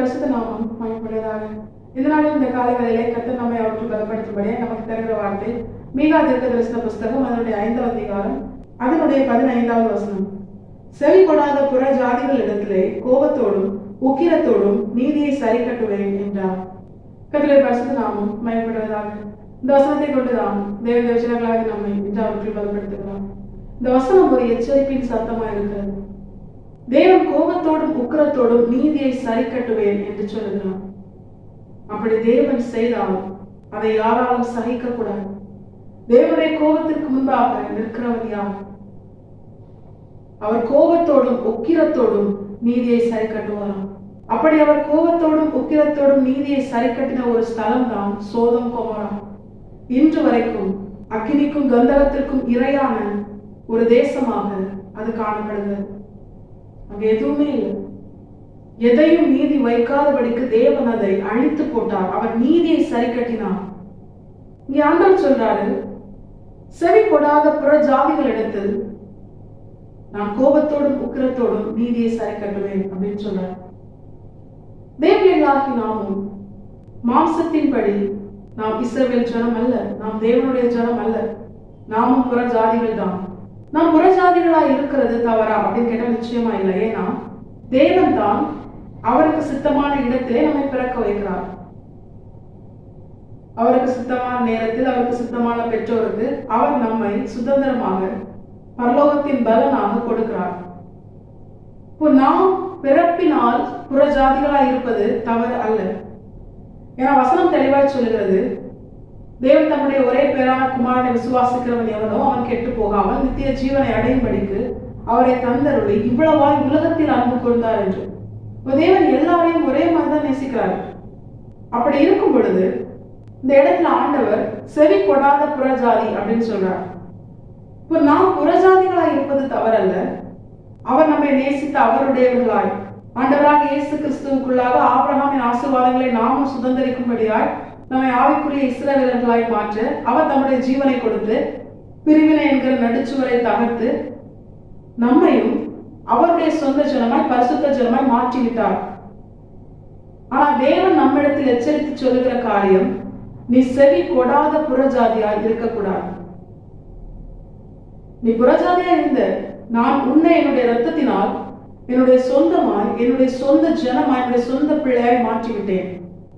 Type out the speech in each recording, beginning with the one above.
பரிசுத்த நாமம் மகிமைப்படுவதாக. இந்த நாளில் இந்த காலை வேளையிலே கர்த்தர் நம்மை அவருக்கு பலப்படுத்தும்படியாக நமக்கு தருகிற வார்த்தை மீகா தீர்க்கதரிசன புஸ்தகம் அதனுடைய 5வது அதிகாரம் அதனுடைய 15வது வசனம். செவி கொடாத புற ஜாதிகள் இடத்திலே கோபத்தோடும் உக்கிரத்தோடும் நீதியை சரி கட்டுவேன் என்றார். கர்த்தருடைய பரிசுத்த நாமம் மகிமைப்படுவதாக. இந்த வசனத்தை கொண்டுதான் தேவதேவச்சனங்களாக நம்மை இன்று அவருக்கு பலப்படுத்துகிறோம். இந்த வசனம் ஒரு எச்சரிப்பின் சத்தமாக இருக்கிறது. தேவன் கோபத்தோடும் உக்கிரத்தோடும் நீதியை சரி கட்டுவேன் என்று சொல்லுகிறான். அப்படி தேவன் செய்தால் அதை யாராலும் சகிக்க கூடாது. தேவனுடைய கோபத்திற்கு முன்பாக நிற்கிறவன் யார்? அவர் கோபத்தோடும் உக்கிரத்தோடும் நீதியை சரி கட்டுவாராம். அப்படி அவர் கோபத்தோடும் உக்கிரத்தோடும் நீதியை சரி கட்டின ஒரு ஸ்தலம் தான் சோதம் கொமோரா. இன்று வரைக்கும் அக்கினிக்கும் கந்தகத்திற்கும் இரையான ஒரு தேசமாக அது காணப்படுகிறது. அங்க எதுவுமே இல்லை. எதையும் நீதி வைக்காதபடிக்கு தேவன் அதை அழித்து போட்டார். அவர் நீதியை சரி கட்டினார். இங்கே ஆண்டவர் சொல்றாரு, செவி கொடாத புற ஜாதிகளிடத்தில் நான் கோபத்தோடும் உக்கிரத்தோடும் நீதியை சரி கட்டுவேன் அப்படின்னு சொல்றார். தேவர்களாகி நாமும் மாம்சத்தின்படி நாம் இஸ்ரவேல் ஜனம் அல்ல, நாம் தேவனுடைய ஜனம் அல்ல, நாமும் புற ஜாதிகள் தான். நாம் புற ஜாதிகளா இருக்கிறது தவறா அப்படின்னு கேட்டா நிச்சயமா இல்லை. ஏன்னா தேவன் தான் அவருக்கு சித்தமான இடத்திலே நம்மை பிறக்க வைக்கிறார். அவருக்கு சித்தமான நேரத்தில் அவருக்கு சித்தமான பெற்றோருக்கு அவர் நம்மை சுதந்திரமாக பரலோகத்தின் பலனாக கொடுக்கிறார். இப்போ நாம் பிறப்பினால் புற ஜாதிகளா இருப்பது தவறு அல்ல. ஏன்னா வசனம் தெளிவாய் சொல்லுகிறது, தேவன் தம்முடைய ஒரே பேரான குமாரனை விசுவாசிக்கிறவன் எவனோ அவன் கெட்டு போகாமல் நித்திய ஜீவனை அடையும்படிக்கு அவரை தந்தருளி இவ்வளவாய் உலகத்தில் அன்பு கொண்டார் என்று. தேவன் எல்லாரையும் ஒரே மாதிரிதான் நேசிக்கிறார். அப்படி இருக்கும் பொழுது இந்த இடத்துல ஆண்டவர் செவி கொடாத புறஜாதி அப்படின்னு சொல்றார். இப்போ நாம் புறஜாதிகளாய் இருப்பது தவறல்ல. அவர் நம்மை நேசித்த அவருடையவர்களாய் ஆண்டவராக இயேசு கிறிஸ்துவுக்குள்ளாக ஆபிரகாமின் ஆசீர்வாதங்களை நாமும் சுதந்திரிக்கும்படியாய் நம்மை ஆவிக்குரிய இஸ்ரவேலர்களாய் மாற்ற அவர் தம்முடைய ஜீவனை கொடுத்து பிரிவினை என்கிற நடுச்சுவரை தகர்த்து நம்மையும் அவருடைய சொந்த ஜனமாய் பரிசுத்த ஜனமாய் மாற்றிவிட்டார். ஆனா தேவன் நம்மிடத்தில் எச்சரித்து சொல்லுகிற காரியம், நீ செவி கொடாத புறஜாதியாய் இருக்கக்கூடாது. நீ புறஜாதியா இருந்த நான் உன்னை என்னுடைய ரத்தத்தினால் என்னுடைய சொந்தமாய் என்னுடைய சொந்த ஜனமாய் என்னுடைய சொந்த பிள்ளையாய் மாற்றிவிட்டேன்.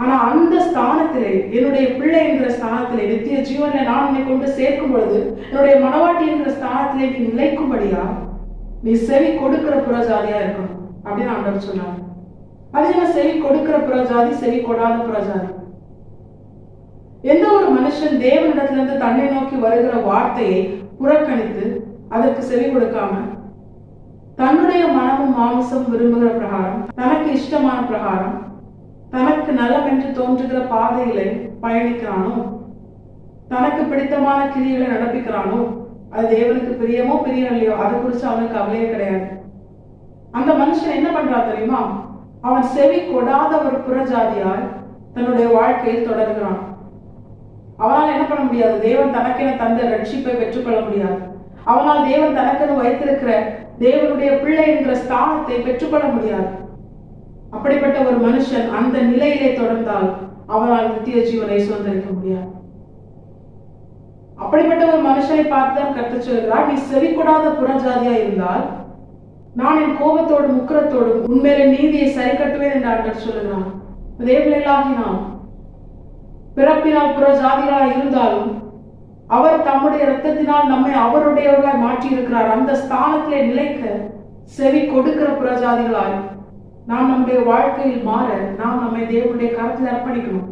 ஆனா அந்த ஸ்தானத்திலே என்னுடைய பிள்ளை என்கிற ஸ்தானத்திலே நித்திய ஜீவனை நான் உன்னை கொண்டு சேர்க்கும் பொழுது என்னுடைய மனவாட்டி என்கிற ஸ்தானத்திலே நீ நிலைக்கும்படியா நீ செவி கொடுக்கிற புறஜாதியா இருக்கணும் அப்படின்னு ஆண்டவர் சொன்னார். அது என்ன செவி கொடுக்கிற புறஜாதி, செவி கொடாத புறஜாதி? எந்த ஒரு மனுஷன் தேவனிடத்திலிருந்து தன்னை நோக்கி வருகிற வார்த்தையை புறக்கணித்து அதற்கு செவி கொடுக்காம தன்னுடைய மனமும் மாமிசம் விரும்புகிற பிரகாரம், தனக்கு இஷ்டமான பிரகாரம், தனக்கு நலம் என்று தோன்றுகிற பாதையிலே பயணிக்கிறானோ, தனக்கு பிடித்தமான கிரியைகளை நடப்பிக்கிறானோ, அது தேவனுக்கு பிரியமோ பிரியம் இல்லையோ அதை குறித்து அவனுக்கு கவலையே கிடையாது. அந்த மனுஷன் என்ன பண்றான் தெரியுமா? அவன் செவி கொடாத ஒரு புறஜாதியால் தன்னுடைய வாழ்க்கையில் தொடர்கிறான். அவனால் என்ன பண்ண முடியாது? தேவன் தனக்கென தந்த ரட்சிப்பை பெற்றுக்கொள்ள முடியாது. அவனால் தேவன் தனக்கென வைத்திருக்கிற தேவனுடைய பிள்ளை என்கிற ஸ்தானத்தை பெற்றுக்கொள்ள முடியாது. அப்படிப்பட்ட ஒரு மனுஷன் அந்த நிலையிலே தொடர்ந்தால் அவனால் நித்திய ஜீவனை சுதந்திரிக்க முடியாது. அப்படிப்பட்ட ஒரு மனுஷனை பார்த்துதான் கர்த்தர் சொல்கிறார், நீ செவி கொடாத புறஜாதியா இருந்தால் நான் என் கோபத்தோடும் உக்கிரத்தோடும் உண்மையில நீதியை சரி கட்டுவேன் என்று ஆண்டவர் சொல்லுகிறான். தேவர்களாகி நாம் பிறப்பினால் புற ஜாதிகளாய் இருந்தாலும் அவர் தம்முடைய இரத்தத்தினால் நம்மை அவருடையவர்களாய் மாற்றி இருக்கிறார். அந்த ஸ்தானத்திலே நிலைக்க செவி கொடுக்கிற புறஜாதிகளாய் நாம் நம்முடைய வாழ்க்கையில் மாற நாம் நம்மை தேவனுடைய கரத்தில் அர்ப்பணிக்கணும்.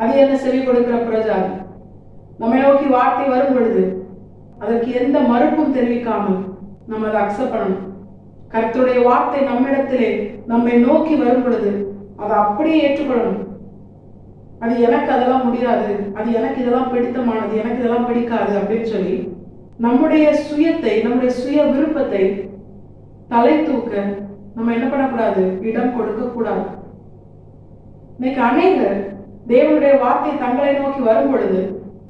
அது என்ன செவி கொடுக்கிற புறஜாதி? நம்மை நோக்கி வார்த்தை வரும் பொழுது அதற்கு எந்த மறுப்பும் தெரிவிக்காமல் நம்ம அதை அக்செப்ட் பண்ணணும். கர்த்தருடைய வார்த்தை நம்மிடத்திலே நம்மை நோக்கி வரும் பொழுது அதை அப்படியே ஏற்றுக்கொள்ளணும். அது எனக்கு அதெல்லாம் முடியாது, அது எனக்கு இதெல்லாம் பிடித்தமானது, எனக்கு இதெல்லாம் பிடிக்காது அப்படின்னு சொல்லி நம்முடைய சுயத்தை, நம்முடைய சுய விருப்பத்தை தலை தூக்க நம்ம என்ன பண்ணக்கூடாது? இடம் கொடுக்க கூடாது. இன்னைக்கு அநேகர் தேவனுடைய வார்த்தை தங்களை நோக்கி வரும் பொழுது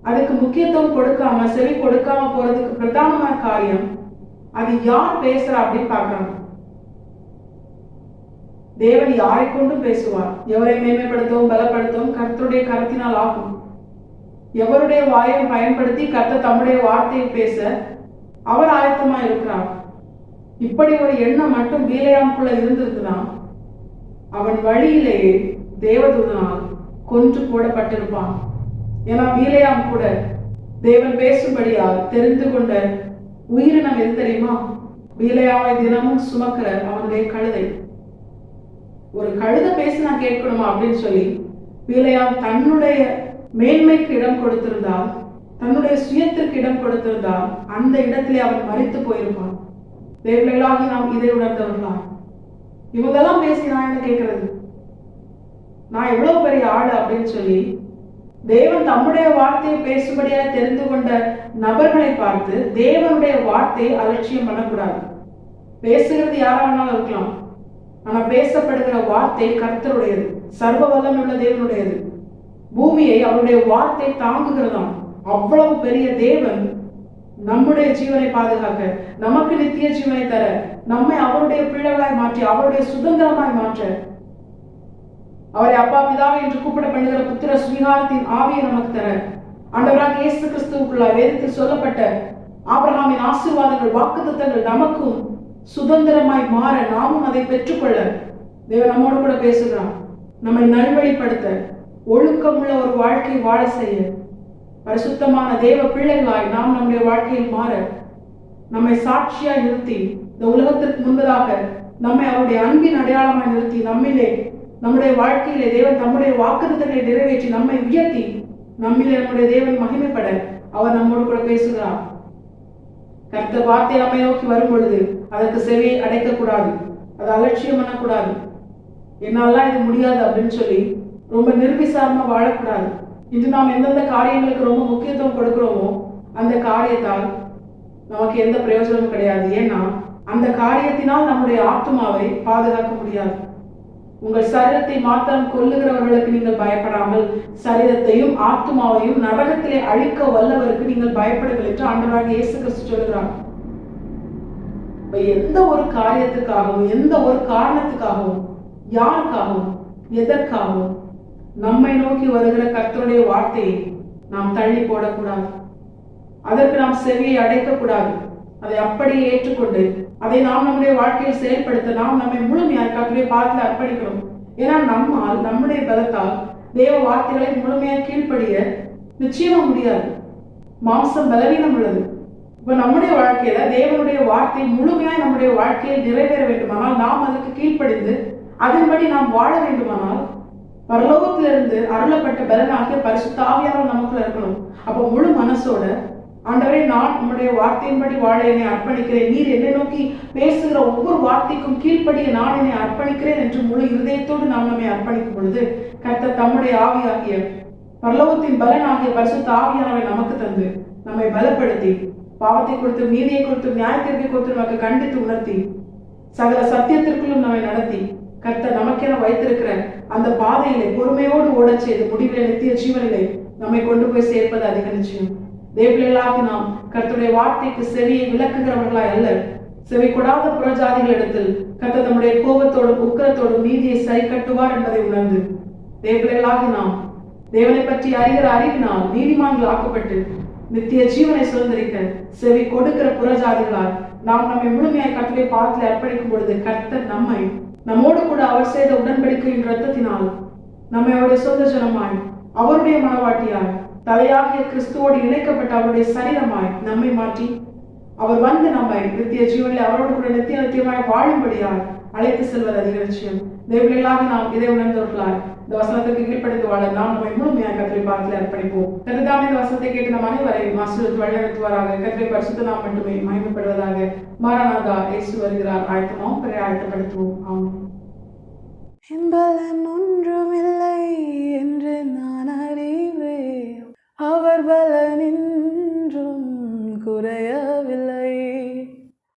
அதுக்கு முக்கியத்துவம் கொடுக்காம செவி கொடுக்காம போறதுக்கு பிரதானமான காரியம் அது யார் பேசுறா அப்படின்னு பாக்குறாங்க. தேவன் யாரை கொண்டும் பேசுவார். எவரை மேன்மைப்படுத்தவும் பலப்படுத்தவும் கர்த்தருடைய கரத்தினால் ஆகும். எவருடைய வாயை பயன்படுத்தி கர்த்தர் தம்முடைய வார்த்தையை பேச அவர் ஆயத்தமா இருக்கிறார். இப்படி ஒரு எண்ணம் மட்டும் பீலேயாமுக்குள்ள இருந்திருக்குன்னா அவன் வழியிலேயே தேவதூதனால் கொன்று போடப்பட்டிருப்பான். ஏன்னா பீலேயாம் கூட தேவன் பேசும்படியால் தெரிந்து கொண்ட உயிரினம் எது தெரியுமா? பீலேயாமை தினமும் சுமக்கிற அவனுடைய கழுதை. ஒரு கழுதை பேசி நான் கேட்கணுமா அப்படின்னு சொல்லி பீலேயாம் தன்னுடைய மேன்மைக்கு இடம் கொடுத்திருந்தால், தன்னுடைய சுயத்திற்கு இடம் கொடுத்திருந்தால் அந்த இடத்திலே அவன் மரித்து போயிருப்பான். தேவர்களாகி நாம் இதை உணர்ந்தவர்களா? இவங்கெல்லாம் பேசி நான் என்ன கேட்கறது, நான் எவ்வளவு பெரிய ஆளு அப்படின்னு சொல்லி தேவன் தம்முடைய வார்த்தையை பேசும்படியாக தெரிந்து கொண்ட நபர்களை பார்த்து தேவனுடைய வார்த்தையை அலட்சியம் பண்ணக்கூடாது. பேசுகிறது யாரானாலும் இருக்கலாம், ஆனா பேசப்படுகிற வார்த்தை கர்த்தருடையது, சர்வ வல்லமையுள்ள தேவனுடையது. பூமியை அவருடைய வார்த்தை தாங்குகிறதாம். அவ்வளவு பெரிய தேவன் நம்முடைய ஜீவனை பாதுகாக்க, நமக்கு நித்திய ஜீவனை தர, நம்மை அவருடைய பிள்ளைகளாய் மாற்றி அவருடைய சுதந்திரமாய் மாற்ற, அவரை அப்பா பிதாவை என்று கூப்பிட பண்ணுகிற புத்திர சுவீகாரத்தின் ஆவியை நமக்கு தர, ஆண்டவராக இயேசு கிறிஸ்துவுக்குள்ளாய் வேதத்தில் சொல்லப்பட்ட ஆபிரகாமின் ஆசீர்வாதங்கள் வாக்குத்தத்தங்கள் நமக்கும் சுதந்திரமாய் மாற நாமும் அதை பெற்றுக்கொள்ள தேவன் நம்மோடு கூட பேசுகிறான். நம்மை நல்வழிப்படுத்த, ஒழுக்கமுள்ள ஒரு வாழ்க்கை வாழ செய்ய, பரிசுத்தமான தேவ பிள்ளைகளாய் நாம் நம்முடைய வாழ்க்கையில் மாற, நம்மை சாட்சியாய் நிறுத்தி இந்த உலகத்திற்கு முன்பதாக நம்மை அவருடைய அன்பின் அடையாளமாய் நிறுத்தி நம்மிலே நம்முடைய வாழ்க்கையிலே தேவன் தம்முடைய வாக்குத்தத்தங்களை நிறைவேற்றி நம்மை உயர்த்தி நம்மிலே நம்முடைய தேவன் மகிமைப்பட அவர் நம்மோடு கூட பேசுகிறார். கர்த்தர் வார்த்தை நம்மை நோக்கி வரும் பொழுது அதற்கு செவியை அடைக்கக்கூடாது, அதை அலட்சியம் பண்ணக்கூடாது. என்னாலாம் இது முடியாது அப்படின்னு சொல்லி ரொம்ப நிர்விசாரமா வாழக்கூடாது. இன்று நாம் எந்தெந்த காரியங்களுக்கு ரொம்ப முக்கியத்துவம் கொடுக்கிறோமோ அந்த காரியத்தால் நமக்கு எந்த பிரயோஜனமும் கிடையாது. ஏன்னா அந்த காரியத்தினால் நம்முடைய ஆத்மாவை பாதுகாக்க முடியாது. உங்கள் சரீரத்தை மாத்திரம் கொல்லுகிறவர்களுக்கு நீங்கள் பயப்படாமல் சரீரத்தையும் ஆத்மாவையும் நரகத்திலே அழிக்க வல்லவருக்கு நீங்கள் பயப்படுங்கள் என்று ஆண்டவராகிய இயேசு கிறிஸ்து சொல்கிறார். எந்த ஒரு காரியத்துக்காகவும் எந்த ஒரு காரணத்துக்காகவும் யாருக்காகவும் எதற்காகவும் நம்மை நோக்கி வருகிற கர்த்தருடைய வார்த்தையை நாம் தள்ளி போடக்கூடாது. அதற்கு நாம் செவியை அடைக்கக்கூடாது. அதை அப்படியே ஏற்றுக்கொண்டு அதை நாம் நம்முடைய வாழ்க்கையில் செயல்படுத்த நாம் நம்மை முழுமையாக கர்த்தருடைய பாதத்தில் அர்ப்பணிக்கிறோம். ஏன்னா நம்மால் நம்முடைய பலத்தால் தேவ வார்த்தைகளை முழுமையாக கீழ்ப்படிய நிச்சயமா முடியாது. மாம்சம் பலவீனம் உள்ளது. இப்ப நம்முடைய வாழ்க்கையில தேவனுடைய வார்த்தை முழுமையாய் நம்முடைய வாழ்க்கையில் நிறைவேற வேண்டுமானால் நாம் அதற்கு கீழ்ப்படிந்து அதன்படி நாம் வாழ வேண்டுமானால் பரலோகத்திலிருந்து அருளப்பட்ட பலனாகிய பரிசுத்த ஆவியானவர் நமக்குள்ள இருக்கணும். அப்போ முழு மனசோட ஆண்டவரே நான் உம்முடைய வார்த்தையின்படி வாழ என்னை அர்ப்பணிக்கிறேன், நீர் என்னை நோக்கி பேசுகிற ஒவ்வொரு வார்த்தைக்கும் கீழ்ப்படிய நான் என்னை அர்ப்பணிக்கிறேன் என்று முழு இருதயத்தோடு நாம் நம்மை அர்ப்பணிக்கும் பொழுது கர்த்தர் தம்முடைய ஆவியாகிய பரலோகத்தின் பலனாகிய பரிசுத்த ஆவியானவரை நமக்கு தந்து நம்மை பலப்படுத்தி பாவத்தை கொடுத்து நீதியை கொடுத்து நியாயத்திற்கை கொடுத்து நமக்கு கண்டித்து உணர்த்தி சகல சத்தியத்திற்குள்ளும் நம்மை நடத்தி கர்த்தர் நமக்கென வைத்திருக்கிற அந்த பாதையிலே பொறுமையோடு ஓடச் செய்து முடிவிலே நித்திய ஜீவனிலே நம்மை கொண்டு போய் சேர்ப்பது அதிக நிச்சயம். தேவர்களாகி நாம் கர்த்தருடைய வார்த்தைக்கு செவியை விளக்குகிறவர்களாய் அல்ல, செவி கொடாத புறஜாதிகளிடத்தில் கர்த்தர் தம்முடைய கோபத்தோடும் உக்கிரத்தோடும் நீதியை சரி கட்டுவார் என்பதை உணர்ந்து தேவர்களாகி நாம் தேவனை பற்றி அறிகிற அறிவினால் நீதிமான்கள் ஆக்கப்பட்டு நித்திய ஜீவனை சுதந்திரிக்க செவி கொடுக்கிற புறஜாதிகளால் நாம் நம்மை முழுமையாய் கர்த்தருடைய பாதத்தில் அர்ப்பணிக்கும் பொழுது கர்த்தர் நம்மை நம்மோடு கூட அவர் செய்த உடன்படிக்கையின் இரத்தத்தினால் நம்மை அவருடைய சொந்த ஜனமாய் அவருடைய மனவாட்டியாய் தலையாகிய கிறிஸ்துவோடு இணைக்கப்பட்ட அவருடைய சரீரமாய் நம்மை மாற்றி அவர் வந்து நம்மை நித்திய ஜீவனில் அவரோடு கூட நித்தியமாய் வாழும்படியாய் அழைத்து செல்வது அதிக நிச்சயம். தேவர்களாக நாம் இதை உணர்ந்தவர்களாய் இந்த வசனத்துக்கு கீழ்ப்படிந்து வாழ நாம் நம்மை முழுமையாக கர்த்தருடைய பாதத்தில் அர்ப்பணிப்போம். கர்த்தர் இந்த வசனத்தை கேட்டு நம் அனைவரையும் ஆசீர்வதித்து வழிநடத்துவாராக. கர்த்தருடைய பரிசுத்த நாம் மட்டுமே மகிமைப்படுவதாக. மாரநாதா இயேசு வருகிறார். ஆயத்தமாவும் பிறரை ஆயத்தப்படுத்துவோம். ஆமென். பலன் ஒன்றுமில்லை என்று நான் அறிவேன், அவர் பலனின்றும் குறையவில்லை.